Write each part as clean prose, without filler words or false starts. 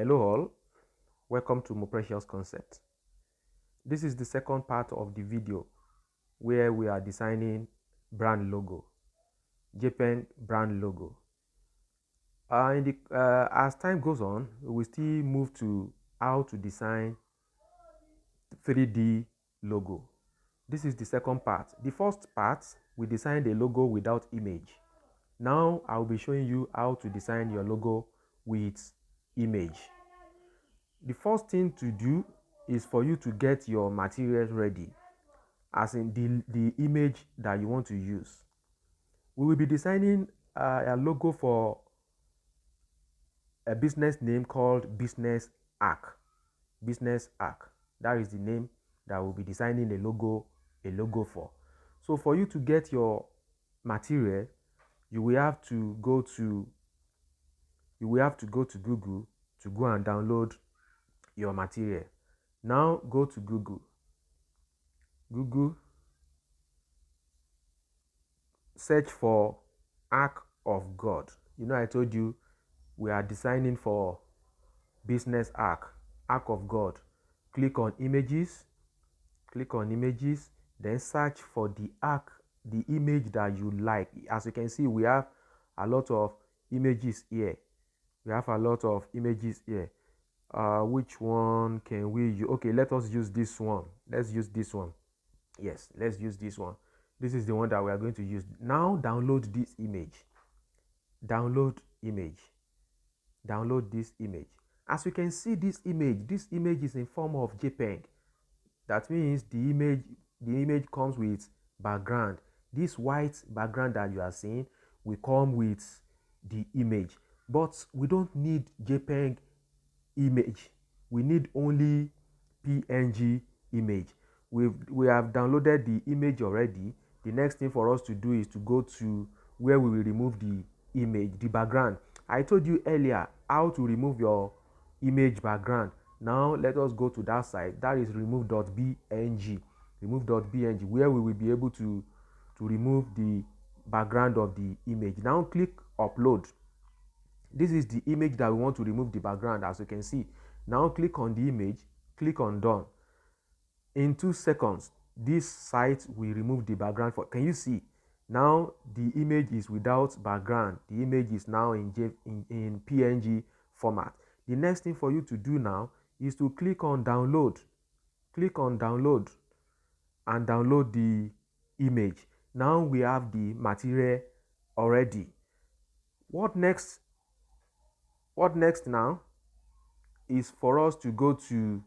Hello all, welcome to Mo Precious Concept. This is the second part of the video where we are designing brand logo, JPEG brand logo. As time goes on, we still move to how to design 3D logo. This is the second part. The first part, we designed a logo without image. Now I'll be showing you how to design your logo with image. The first thing to do is for you to get your materials ready, as in the image that you want to use. We will be designing a logo for a business name called Business Arc. Business Arc. That is the name that we'll be designing a logo for. So for you to get your material, you will have to go to Google to go and download your material. Now go to Google, search for Arc of God. I told you we are designing for Business Arc of God. Click on images, then search for the arc, the image that you like. As you can see, we have a lot of images here. Which one can we use? Okay, let us use this one. Let's use this one. Yes, let's use this one. This is the one that we are going to use. Now download this image. Download this image. As you can see, this image is in form of JPEG. That means the image comes with background. This white background that you are seeing will come with the image. But we don't need JPEG image. We need only PNG image. We have downloaded the image already. The next thing for us to do is to go to where we will remove the image, the background. I told you earlier how to remove your image background. Now let us go to that side. That is remove.bng. Remove.bng, where we will be able to remove the background of the image. Now click upload. This is the image that we want to remove the background, as you can see. Now click on the image, click on done. In 2 seconds, this site will remove the background. Can you see? Now the image is without background. The image is now in PNG format. The next thing for you to do now is to click on download. Click on download and download the image. Now we have the material already. What next now is for us to go to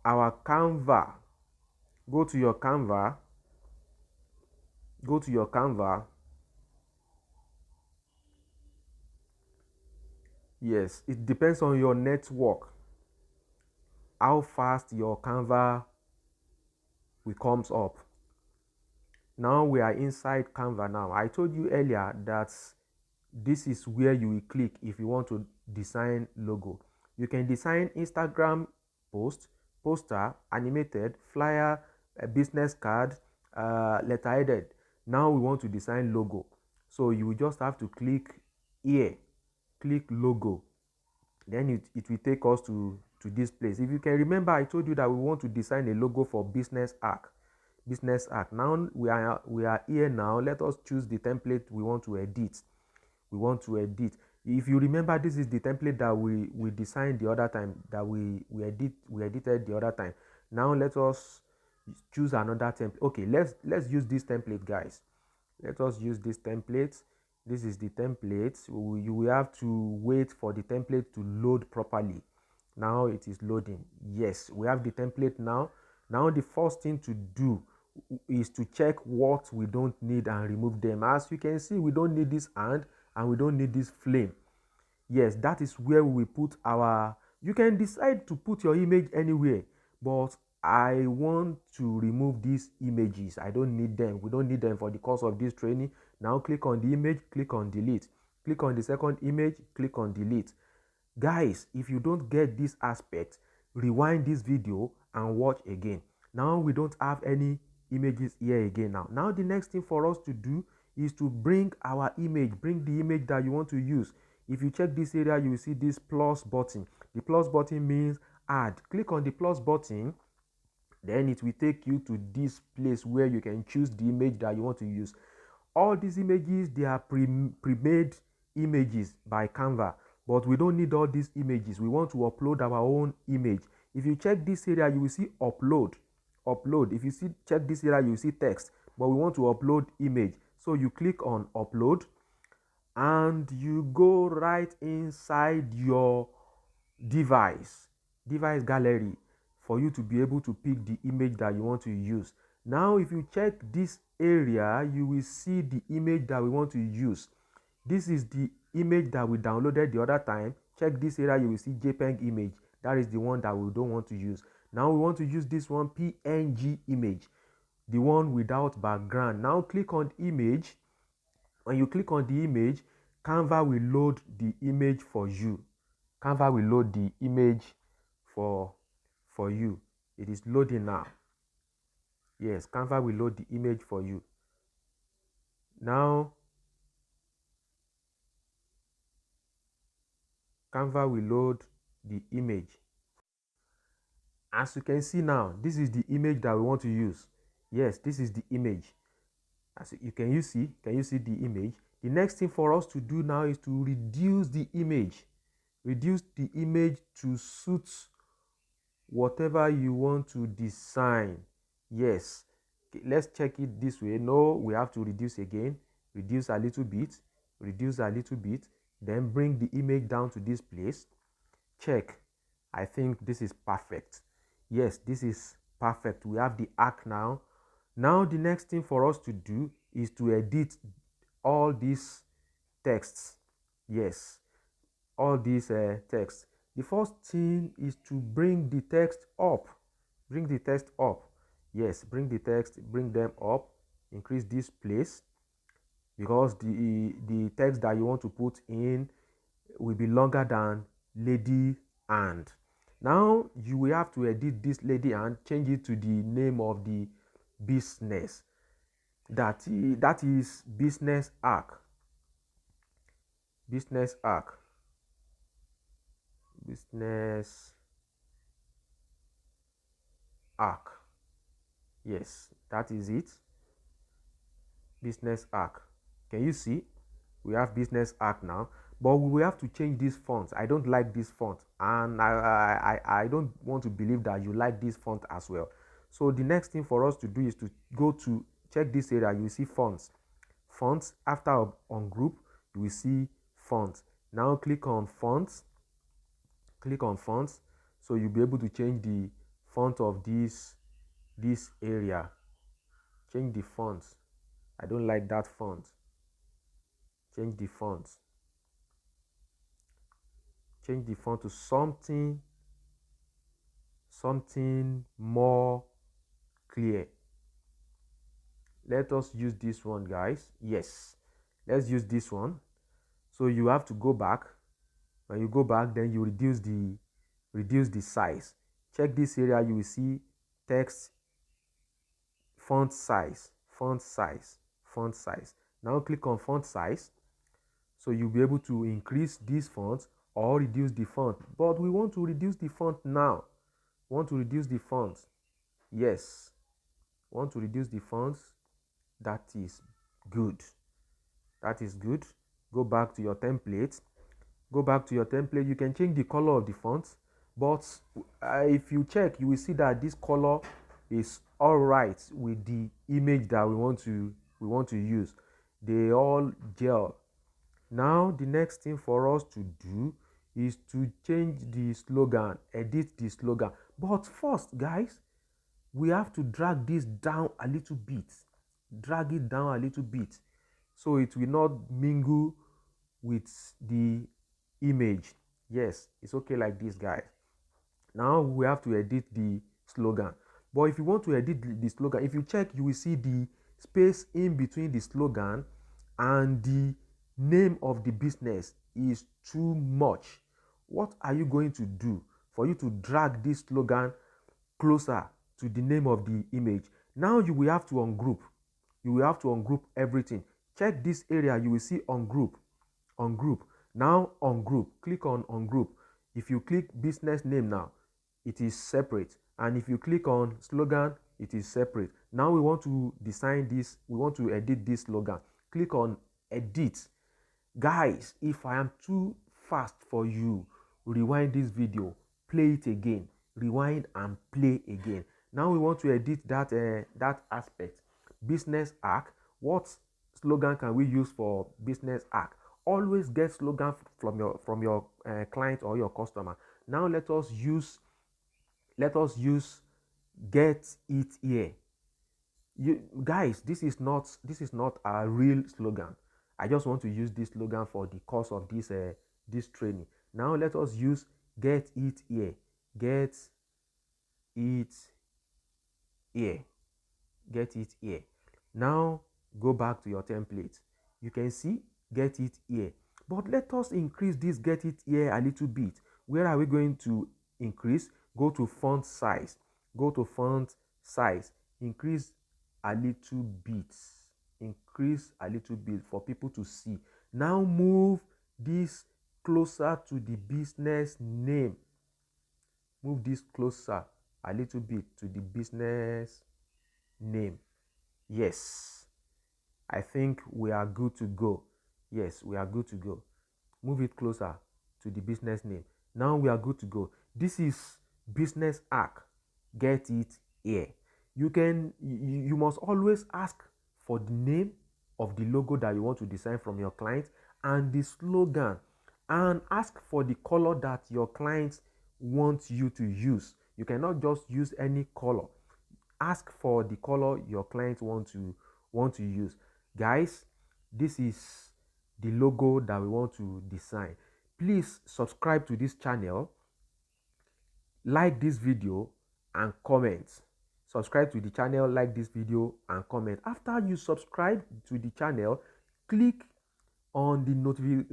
our Canva. Go to your Canva. Yes, it depends on your network, how fast your Canva will comes up. Now we are inside Canva now. I told you earlier that this is where you will click if you want to design logo. You can design Instagram post, poster, animated, flyer, a business card, letterheaded. Now we want to design logo. So you will just have to click here, click logo. Then it will take us to this place. If you can remember, I told you that we want to design a logo for Business Arc. Now we are here now. Let us choose the template we want to edit. If you remember, this is the template that we designed the other time, that we edited the other time. Now let us choose another template. Okay, let's use this template, guys. Let us use this template. This is the template. You will have to wait for the template to load properly. Now it is loading. Yes, we have the template now. Now the first thing to do is to check what we don't need and remove them. As you can see, we don't need this hand and we don't need this flame. Yes, that is where we will put our... You can decide to put your image anywhere, but I want to remove these images. I don't need them. We don't need them for the course of this training. Now click on the image, click on delete. Click on the second image, click on delete. Guys, if you don't get this aspect, rewind this video and watch again. Now we don't have any images here again. Now the next thing for us to do is to bring our image, bring the image that you want to use. If you check this area, you will see this plus button. The plus button means add. Click on the plus button, then it will take you to this place where you can choose the image that you want to use. All these images, they are pre-made images by Canva, but we don't need all these images. We want to upload our own image. If you check this area, you will see upload. If you check this area, you will see text, but we want to upload image. So you click on upload and you go right inside your device gallery for you to be able to pick the image that you want to use. Now if you check this area, you will see the image that we want to use. This is the image that we downloaded the other time. Check this area, you will see JPEG image. That is the one that we don't want to use. Now we want to use this one, PNG image, the one without background. Now click on image. When you click on the image, Canva will load the image for you. Canva will load the image for you. It is loading now. Yes, Canva will load the image for you. Now, Canva will load the image. As you can see now, this is the image that we want to use. Yes, this is the image. As can you see the image? The next thing for us to do now is to reduce the image. Reduce the image to suit whatever you want to design. Yes, let's check it this way. No, we have to reduce again. Reduce a little bit, then bring the image down to this place. Check. I think this is perfect. Yes, this is perfect. We have the arc now. Now the next thing for us to do is to edit all these texts. Yes, all these texts. The first thing is to bring the text up. Bring the text up. Yes, bring them up. Increase this place, because the text that you want to put in will be longer than lady and. Now you will have to edit this lady and change it to the name of the business. That is business arc. Business arc. Business arc. Yes, that is it. Business arc. Can you see? We have business arc now, but we will have to change this font. I don't like this font, and I don't want to believe that you like this font as well. So the next thing for us to do is to go to check this area. You will see fonts. After on group, you will see fonts. Now click on fonts. So you'll be able to change the font of this area. Change the font. I don't like that font. Change the font. Change the font to something more clear. Let us use this one, guys. Yes, let's use this one. So you have to go back. When you go back, then you reduce the size. Check this area, you will see text, font size. Now click on font size. So you'll be able to increase this font or reduce the font. But we want to reduce the font now. Yes, want to reduce the fonts. That is good. Go back to your template. You can change the color of the font, but if you check, you will see that this color is all right with the image that we want to use. They all gel. Now the next thing for us to do is to change the slogan, edit the slogan. But first, guys, we have to drag this down a little bit. Drag it down a little bit so it will not mingle with the image. Yes, it's okay like this, guys. Now we have to edit the slogan. But if you want to edit the slogan, if you check, you will see the space in between the slogan and the name of the business is too much. What are you going to do for you to drag this slogan closer to the name of the image? Now you will have to ungroup. You will have to ungroup everything. Check this area, you will see ungroup. Now on group, click on group. If you click business name now, it is separate. And if you click on slogan, it is separate. Now we want to design this, we want to edit this slogan. Click on edit. Guys, if I am too fast for you, rewind this video, play it again, rewind and play again. Now we want to edit that aspect. Business arc. What slogan can we use for business arc? Always get slogan from your client or your customer. Now let us use get it here. You guys, this is not a real slogan. I just want to use this slogan for the course of this training. Now let us use get it here. Get it here. Get it here. Now go back to your template. You can see get it here. But let us increase this get it here a little bit. Where are we going to increase? Go to font size. Go to font size. Increase a little bit. Increase a little bit for people to see. Now move this closer to the business name. Move this closer a little bit to the business name. Yes, I think we are good to go. Yes, we are good to go. Move it closer to the business name. Now we are good to go. This is business arc. Get it here. You must always ask for the name of the logo that you want to design from your client and the slogan, and ask for the color that your clients want you to use. You cannot just use any color. Ask for the color your clients want to use. Guys, this is the logo that we want to design. Please subscribe to this channel, like this video and comment. Subscribe to the channel, like this video and comment. After you subscribe to the channel, click on the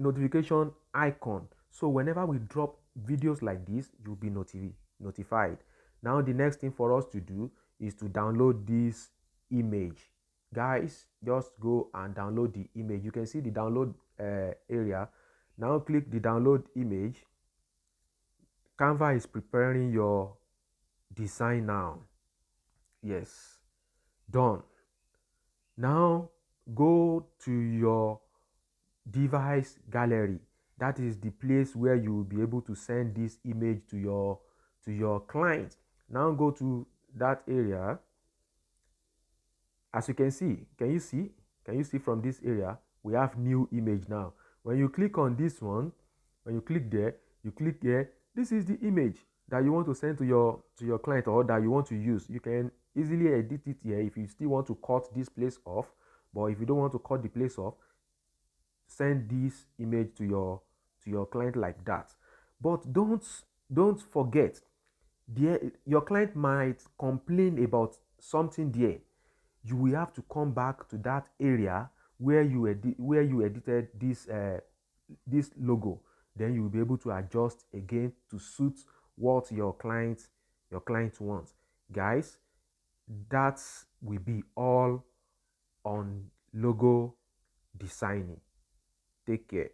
notification icon, so whenever we drop videos like this, you'll be notified. Now the next thing for us to do is to download this image. Guys, just go and download the image. You can see the download area. Now click the download image. Canva is preparing your design now. Yes, done. Now go to your device gallery. That is the place where you will be able to send this image to your client. Now go to that area. As you can see, can you see from this area, we have new image now. When you click on this one, when you click there, you click here, this is the image that you want to send to your client or that you want to use. You can easily edit it here if you still want to cut this place off. But if you don't want to cut the place off, send this image to your client like that. But don't forget, your client might complain about something there. You will have to come back to that area where you edited this logo. Then you will be able to adjust again to suit what your client wants. Guys, that will be all on logo designing. Take care.